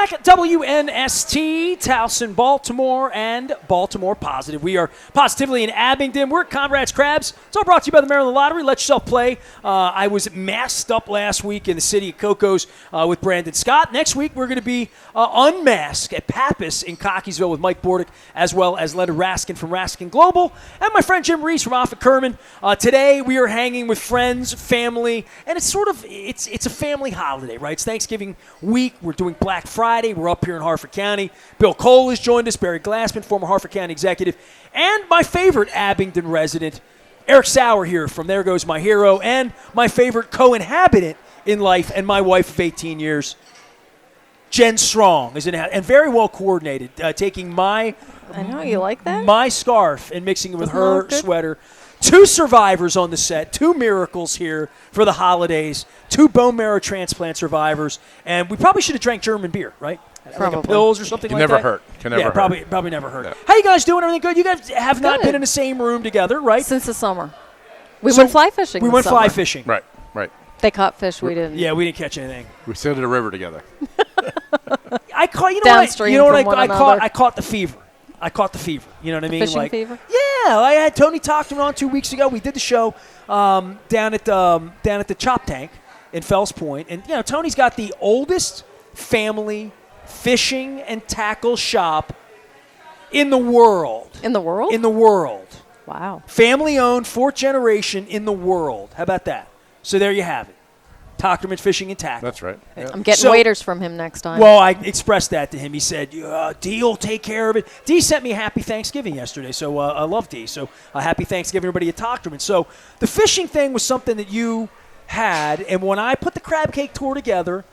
back at WNST, Towson, Baltimore, and Baltimore Positive. We are positively in Abingdon. We're at Conrad's Crabs. It's all brought to you by the Maryland Lottery. Let yourself play. I was masked up last week in the city of Cocos with Brandon Scott. Next week, we're going to be unmasked at Pappas in Cockeysville with Mike Bordick, as well as Leonard Raskin from Raskin Global, and my friend Jim Reese from Offutt Kerman. Today, we are hanging with friends, family, and it's a family holiday, right? It's Thanksgiving week. We're doing Black Friday. We're up here in Harford County. Bill Cole has joined us, Barry Glassman, former Harford County executive, and my favorite Abingdon resident, Erik Sauer here from There Goes My Hero, and my favorite co-inhabitant in life and my wife of 18 years, Jenn Strong, and very well coordinated, taking my I know, you like that? My scarf and mixing it with Doesn't her look good? sweater. 2 survivors on the set, 2 miracles here for the holidays, 2 bone marrow transplant survivors, and we probably should have drank German beer, right? Like a Pils or something like that. Can never hurt. Probably never hurt. No. How you guys doing? Everything good? You guys have not Good. been in the same room together, right? Since the summer. We So went fly fishing We this went summer. fly fishing. Right. They caught fish, we didn't. Yeah, we didn't catch anything. We sit at a river together. I caught. You know Downstream what? from one I caught. another. I caught the fever. You know what I mean? Fishing fever? Yeah, I had Tony Tockton on 2 weeks ago. We did the show down at the Chop Tank in Fells Point, and Tony's got the oldest family fishing and tackle shop in the world. In the world? In the world. Wow. Family owned, 4th generation in the world. How about that? So there you have it. Tockerman Fishing and Tackle. That's right. Yeah. I'm getting waiters from him next time. Well, I expressed that to him. He said, D will take care of it. D sent me a happy Thanksgiving yesterday, so I love D. So a happy Thanksgiving, everybody at Tockerman. So the fishing thing was something that you had, and when I put the crab cake tour together,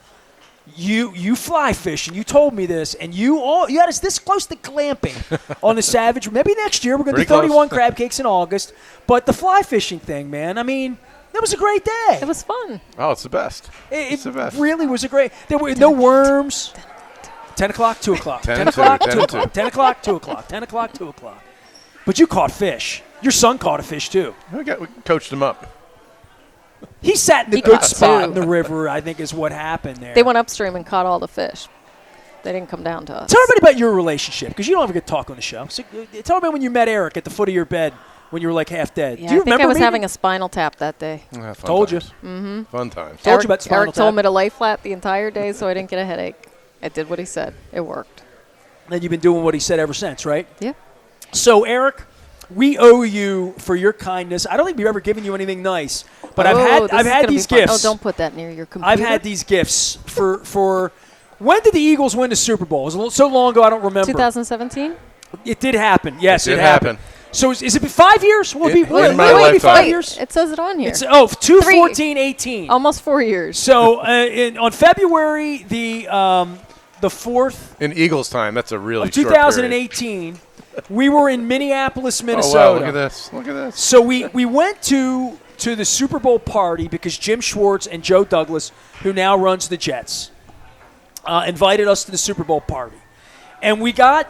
you fly fishing. You told me this, and you had us this close to glamping on the Savage. Maybe next year we're going to do 31 crab cakes in August. But the fly fishing thing, man, I mean, it was a great day. It was fun. Oh, it's the best. It's the best. Really was a great. There were no worms. 10 o'clock, 2 o'clock. 10 o'clock, 2 o'clock. 10 o'clock, 2 o'clock. 10 o'clock, 2 o'clock. But you caught fish. Your son caught a fish too. We coached him up. He sat in the He good caught spot 2. in the river, I think is what happened there. They went upstream and caught all the fish. They didn't come down to us. Tell everybody about your relationship, because you don't ever get to talk on the show. So, tell me when you met Erik at the foot of your bed when you were like half dead. Yeah, Do you I think remember I was meeting? having a spinal tap that day. Yeah, fun Told times. you. Mm-hmm. Fun times. Told you about spinal Erik told tap. me to lay flat the entire day so I didn't get a headache. I did what he said. It worked. And you've been doing what he said ever since, right? Yeah. So, Erik, we owe you for your kindness. I don't think we've ever given you anything nice, but I've had these gifts. Oh, don't put that near your computer. I've had these gifts for when did the Eagles win the Super Bowl? It was so long ago I don't remember. 2017? It did happen. Yes, It did happened. happen. So is it 5 years? Will it be, In will my it be lifetime. 5 years? It says it on here. It's 2/14/18. Almost 4 years. So on February the 4th In Eagles time, that's a really of short 2018, we were in Minneapolis, period. Minnesota. Oh, wow, look at this. Look at this. So we went to the Super Bowl party because Jim Schwartz and Joe Douglas, who now runs the Jets, invited us to the Super Bowl party. And we got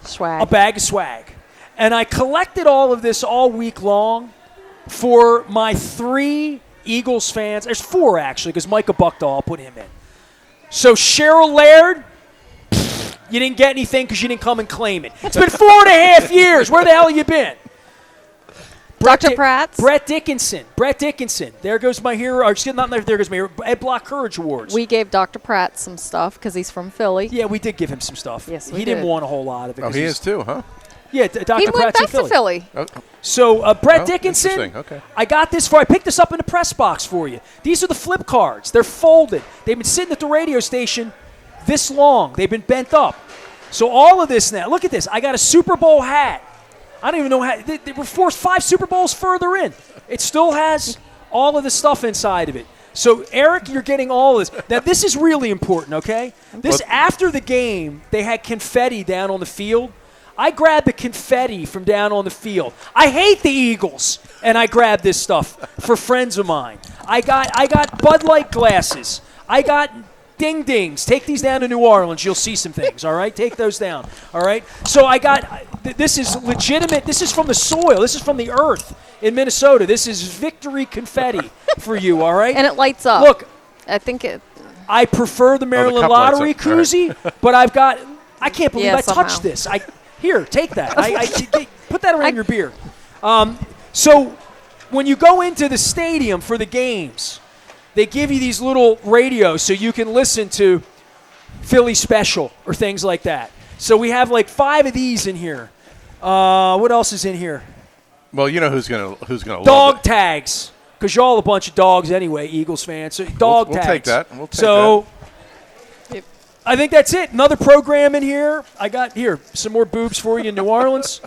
Swag. a bag of swag. And I collected all of this all week long for my 3 Eagles fans. There's 4, actually, because Micah Buckdahl, I'll put him in. So Cheryl Laird, you didn't get anything because you didn't come and claim it. It's been 4.5 years. Where the hell have you been? Dr. Pratt's. Brett Dickinson. There goes my hero. Or, excuse me, not there goes my hero. Ed Block Courage Awards. We gave Dr. Pratt some stuff because he's from Philly. Yeah, we did give him some stuff. Yes, we He didn't did. want a whole lot of it. Oh, 'cause he he's- is too, huh? Yeah, Dr. He went Pratt's back in to Philly. Oh, So Brett Oh, Dickinson, interesting. Okay. I got this I picked this up in the press box for you. These are the flip cards. They're folded. They've been sitting at the radio station this long. They've been bent up. So all of this now, look at this. I got a Super Bowl hat. I don't even know how, they were forced 5 Super Bowls further in. It still has all of the stuff inside of it. So, Erik, you're getting all of this. Now, this is really important, okay? This, after the game, they had confetti down on the field. I grabbed the confetti from down on the field. I hate the Eagles, and I grabbed this stuff for friends of mine. I got Bud Light glasses. I got ding dings. Take these down to New Orleans. You'll see some things, all right? Take those down, all right? So I got this is legitimate. This is from the soil. This is from the earth in Minnesota. This is victory confetti for you, all right? And it lights up. Look. I think I prefer the Maryland cup lights Lottery up. All right. koozie, but I can't believe Yeah, I touched somehow. this. Here, take that. Put that around your beer. So when you go into the stadium for the games, they give you these little radios so you can listen to Philly Special or things like that. So we have like 5 of these in here. What else is in here? Well, you know who's gonna love Dog it. tags, because y'all a bunch of dogs anyway, Eagles fans. So dog We'll tags. take that. We'll take so Yep. I think that's it. Another program in here. I got here some more boobs for you in New Orleans.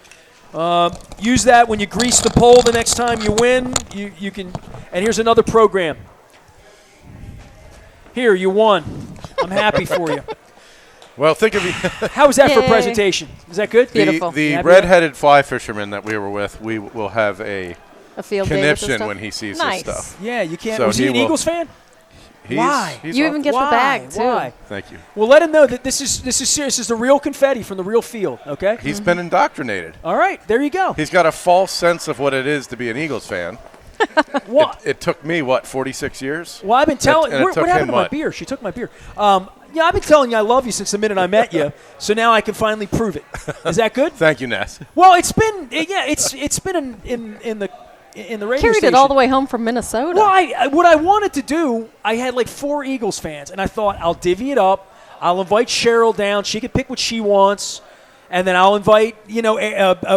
Use that when you grease the pole the next time you win. You can. And here's another program. Here, you won. I'm happy for you. Well, think of How was that for Yay. presentation? Is that good? Beautiful. the Happy red-headed fly fisherman that we were with. We will have a A field day with this conniption stuff? when he sees Nice. this stuff. Yeah, you can't. So Was he he an will- Eagles fan? Why? He's You on- even get Why? the bag, too. Why? Thank you. Well, let him know that this is serious. This is the real confetti from the real field. Okay. He's been indoctrinated. All right. There you go. He's got a false sense of what it is to be an Eagles fan. What? It took me, 46 years? Well, I've been telling. And it What took happened him to my what? beer? She took my beer. Yeah, I've been telling you I love you since the minute I met you. So now I can finally prove it. Is that good? Thank you, Ness. Well, it's been it's been in the radio Carried station. it all the way home from Minnesota. Well, what I wanted to do, I had like 4 Eagles fans, and I thought I'll divvy it up. I'll invite Cheryl down. She can pick what she wants. And then I'll invite,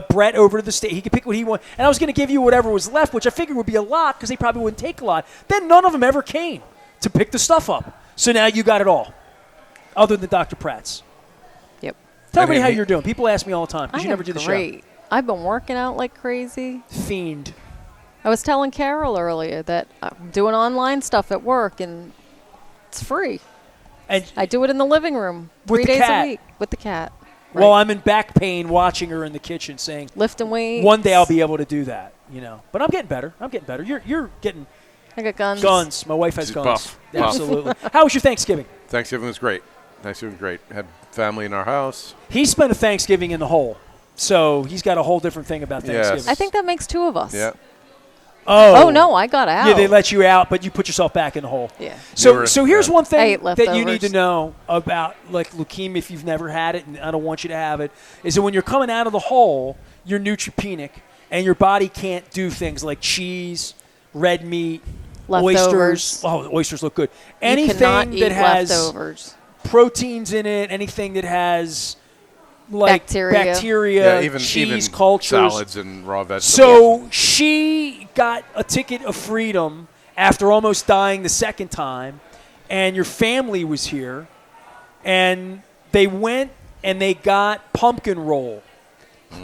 Brett over to the state. He could pick what he wants. And I was going to give you whatever was left, which I figured would be a lot because they probably wouldn't take a lot. Then none of them ever came to pick the stuff up. So now you got it all, other than Dr. Pratt's. Yep. Tell I everybody mean, how he- you're doing. People ask me all the time I because you am never do the great. I've been working out like crazy. show. Fiend. I was telling Carol earlier that I'm doing online stuff at work, and it's free. And I do it in the living room With 3 the days cat. a week with the cat. well, Right. I'm in back pain watching her in the kitchen saying, Lifting weights. one day I'll be able to do that, But I'm getting better. You're getting I got guns. guns. My wife has She's guns. buff. Buff. Absolutely. How was your Thanksgiving? Thanksgiving was great. Thanksgiving was great. Had family in our house. He spent a Thanksgiving in the hole, so he's got a whole different thing about Yes. Thanksgiving. I think that makes 2 of us. Yeah. Oh, no, I got out. Yeah, they let you out, but you put yourself back in the hole. Yeah. So, were- so here's yeah. one I thing ate that you need to leftovers. know about like leukemia if you've never had it, and I don't want you to have it, is that when you're coming out of the hole, you're neutropenic, and your body can't do things like cheese, red meat, Leftovers. oysters. Oh, the oysters look good. You Anything cannot eat that has leftovers. proteins in it, anything that has like Bacteria. Yeah, even cheese, cultures. salads and raw vegetables. So she got a ticket of freedom after almost dying the second time, and your family was here, and they went and they got pumpkin roll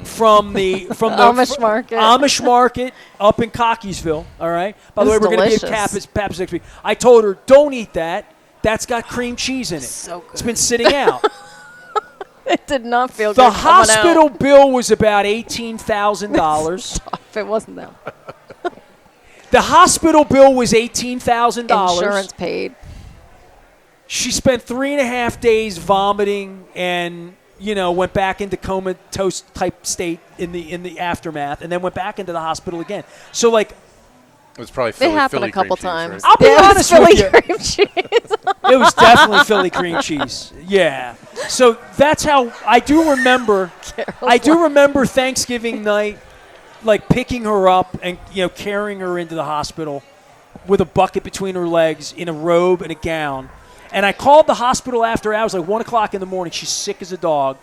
from the Amish market. Amish market up in Cockeysville. All right. By the way, This we're is going to be delicious. at Pappas next week. I told her, don't eat that. That's got cream cheese in it. So good. It's been sitting out. It did not feel The good coming hospital out. bill was about $18,000. If it wasn't that. The hospital bill was $18,000. Insurance paid. She spent 3.5 days vomiting and went back into comatose type state in the aftermath, and then went back into the hospital again. So like, it was probably It Philly, happened Philly a couple cream cheese, times. right? I'll be Yeah, it was honest with Philly you. cream cheese. it was definitely Philly cream cheese. Yeah. So that's how I do remember. I do remember Thanksgiving night, like picking her up and carrying her into the hospital with a bucket between her legs in a robe and a gown. And I called the hospital after hours, like 1 o'clock in the morning. She's sick as a dog,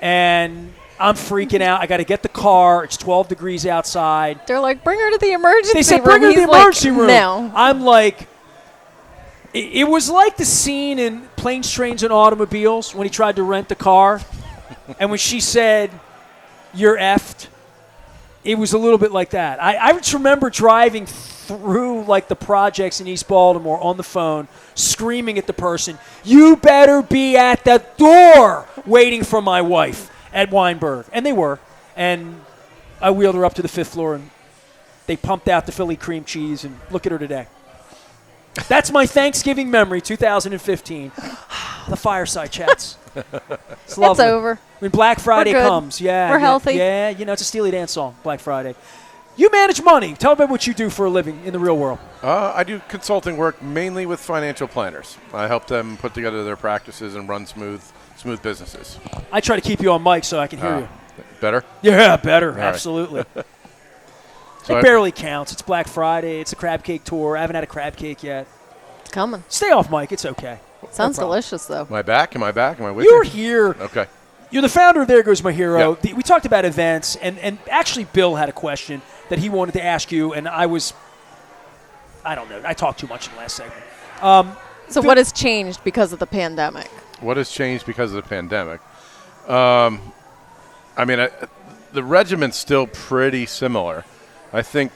and I'm freaking out. I got to get the car. It's 12 degrees outside. They're like, bring her to the emergency room. They said, bring her to the He's like, emergency room. No. I'm like, it was like the scene in Planes, Trains, and Automobiles when he tried to rent the car. And when she said, you're effed, it was a little bit like that. I just remember driving through like the projects in East Baltimore on the phone, screaming at the person, you better be at the door waiting for my wife at Weinberg. And they were. And I wheeled her up to the 5th floor, and they pumped out the Philly cream cheese, and look at her today. That's my Thanksgiving memory, 2015. The fireside chats. It's lovely. It's over. When Black Friday We're good. comes, yeah. We're yeah, healthy. Yeah, it's a Steely Dan song, Black Friday. You manage money. Tell me what you do for a living in the real world. I do consulting work mainly with financial planners. I help them put together their practices and run smooth businesses. I try to keep you on mic so I can hear you. Better? Yeah, better. right. Absolutely. So It barely counts. It's Black Friday. It's a crab cake tour. I haven't had a crab cake yet. It's coming. Stay off mic. It's okay. Sounds No problem. delicious, though. Am I back? Am I back? Am I with you? You're here. Okay. You're the founder of There Goes My Hero. Yeah. We talked about events, and actually Bill had a question that he wanted to ask you, and I don't know. I talked too much in the last segment. So what has changed because of the pandemic? What has changed because of the pandemic? I mean, the regiment's still pretty similar. I think,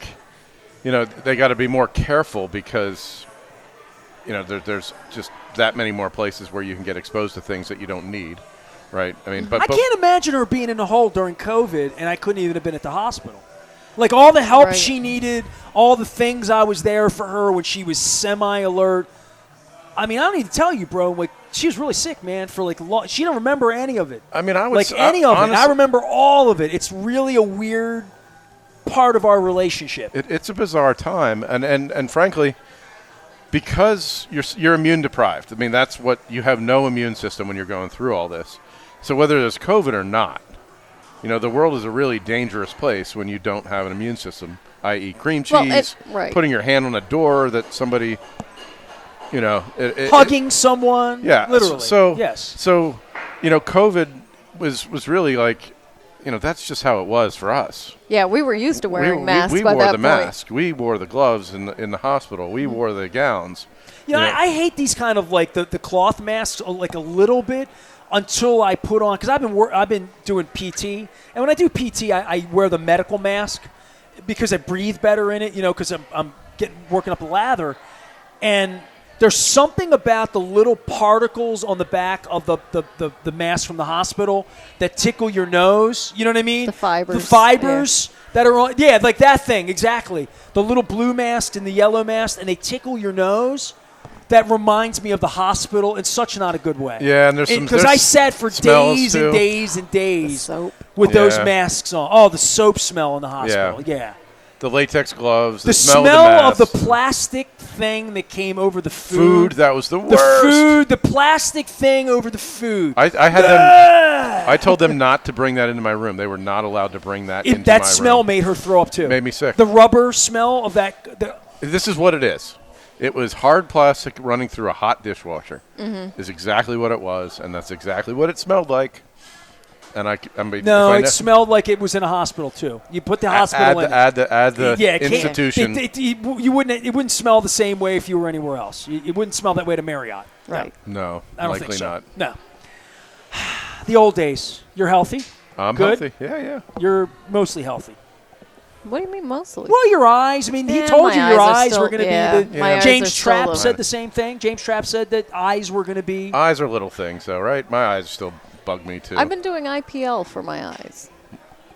they got to be more careful because, there's just that many more places where you can get exposed to things that you don't need, right? I mean, I can't imagine her being in a hole during COVID, and I couldn't even have been at the hospital. Like, all the help Right. she needed, all the things I was there for her when she was semi-alert. I mean, I don't need to tell you, bro. Like, she was really sick, man, for like long. She don't remember any of it. I mean, I would Like, s- any of it. honestly- I remember all of it. It's really a weird part of our relationship. It's a bizarre time, and frankly, because you're immune deprived. I mean, that's what you have, no immune system when you're going through all this. So whether there's COVID or not, the world is a really dangerous place when you don't have an immune system, i.e., cream Well, cheese, right. putting your hand on a door that somebody, Hugging someone. yeah, Literally. So yes. So, COVID was really like, that's just how it was for us. Yeah, we were used to wearing masks we by wore that the point. mask. We wore the gloves in the hospital. We wore the gowns. I hate these kind of like the cloth masks like a little bit until I put on, because I've been doing PT, and when I do PT, I wear the medical mask because I breathe better in it, because I'm working up a lather, and there's something about the little particles on the back of the mask from the hospital that tickle your nose. You know what I mean? The fibers. The fibers that are on. Yeah, like that thing, exactly. The little blue mask and the yellow mask, and they tickle your nose. That reminds me of the hospital in such not a good way. Yeah, and because I sat for smells days too. and days and days Soap. with those Yeah. masks on. Oh, the soap smell in the hospital. Yeah. The latex gloves, The smell smell of the mask. plastic thing that came over the food. That was the The worst. food, the plastic thing over the food. I had them. Ah! I told them not to bring that into my room. They were not allowed to bring that into That my smell room. made her throw up too. Made me sick. The rubber smell of that. This is what it is. It was hard plastic running through a hot dishwasher. Is exactly what it was, and that's exactly what it smelled like. And No, it smelled like it was in a hospital too. You put the hospital in. add the It can't- institution. You wouldn't smell the same way if you were anywhere else. It wouldn't smell that way to Marriott. No. Right. No, I don't likely think so. not. No. The old days. You're healthy. I'm Good. healthy. Yeah. You're mostly healthy. What do you mean mostly? Well, your eyes. I mean, he Yeah, told my you your eyes are eyes still- were going to yeah, be my eyes James are still Trapp the- said the same thing. James Trapp said that eyes were going to be. Eyes are little things, though, right? My eyes still bug me too. I've been doing IPL for my eyes.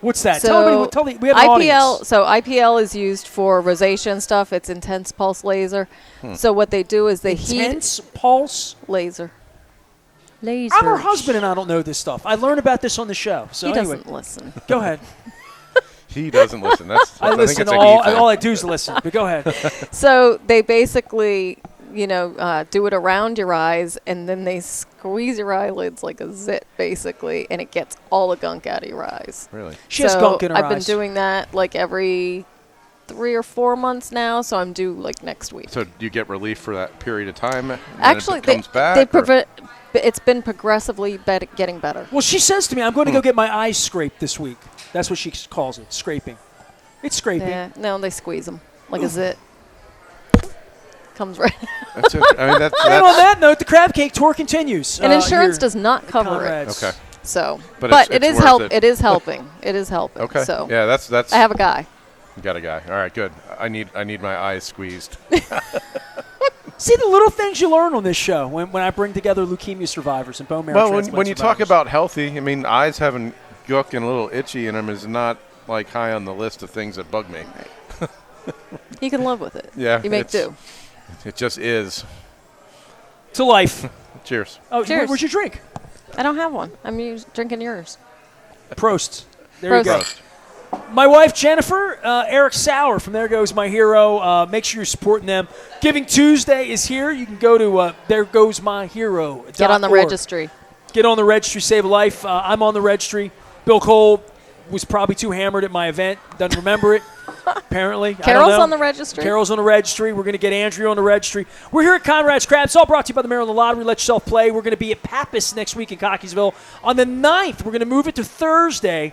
What's that? So Tell me. We have an IPL. audience. So IPL is used for rosacea and stuff. It's intense pulse laser. So what they do is they Intense pulse. heat laser. Laser. I'm her husband, and I don't know this stuff. I learned about this on the show. So He anyway, doesn't listen. go ahead. He doesn't listen. I think listen. it's a All he thing. I do is listen. But go ahead. So they basically, do it around your eyes, and then they squeeze your eyelids like a zit, basically, and it gets all the gunk out of your eyes. Really? She has So gunk in her I've eyes. been doing that like every 3 or 4 months now, so I'm due like next week. So do you get relief for that period of time? And then Actually, it comes back. it's been progressively getting better. Well, she says to me, "I'm going to go get my eyes scraped this week." That's what she calls it, scraping. It's scraping. Yeah, no, they squeeze them like a zit. Comes right. That's it. I mean, that's And on that note, the crab cake tour continues. And insurance here does not at cover it. Conrad's. okay. So, But but it's it is worth it. It is helping. It is helping. Okay. So Yeah, that's. I have a guy. You got a guy. All right, good. I need my eyes squeezed. See the little things you learn on this show when I bring together leukemia survivors and bone marrow Well, transplant when you talk survivors. about healthy, I mean, eyes having gook and a little itchy in them is not like high on the list of things that bug me. You can live with it. Yeah, You make it's- do. It just is. to life. Cheers. Oh, Cheers. where's your drink? I don't have one. I'm drinking yours. Prost. There Prost. you go. Prost. My wife, Jennifer, Erik Sauer, from There Goes My Hero. Make sure you're supporting them. Giving Tuesday is here. You can go to theregoesmyhero.org. Get on the registry. Get on the registry, save a life. I'm on the registry. Bill Cole was probably too hammered at my event. Doesn't remember it, apparently. Carol's I don't know. on the registry. Carol's on the registry. We're going to get Andrea on the registry. We're here at Conrad's Crabs. All brought to you by the Maryland Lottery. Let yourself play. We're going to be at Pappas next week in Cockeysville. On the 9th, we're going to move it to Thursday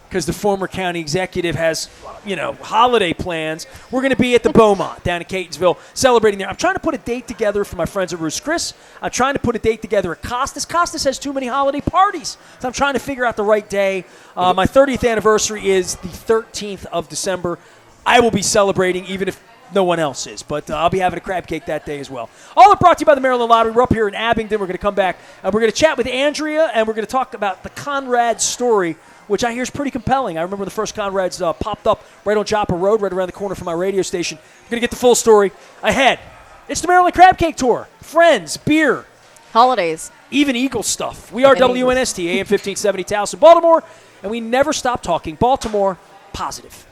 because the former county executive has, holiday plans. We're going to be at the Beaumont down in Catonsville celebrating there. I'm trying to put a date together for my friends at Ruth's Chris. I'm trying to put a date together at Costas. Costas has too many holiday parties, so I'm trying to figure out the right day. My 30th anniversary is the 13th of December. I will be celebrating even if no one else is, but I'll be having a crab cake that day as well. All are brought to you by the Maryland Lottery. We're up here in Abingdon. We're going to come back, and we're going to chat with Andrea, and we're going to talk about the Conrad story, which I hear is pretty compelling. I remember the first Conrads popped up right on Joppa Road, right around the corner from my radio station. We're going to get the full story ahead. It's the Maryland Crab Cake Tour. Friends, beer. Holidays. Even Eagle stuff. We are WNST, AM 1570 Towson, Baltimore, and we never stop talking Baltimore positive.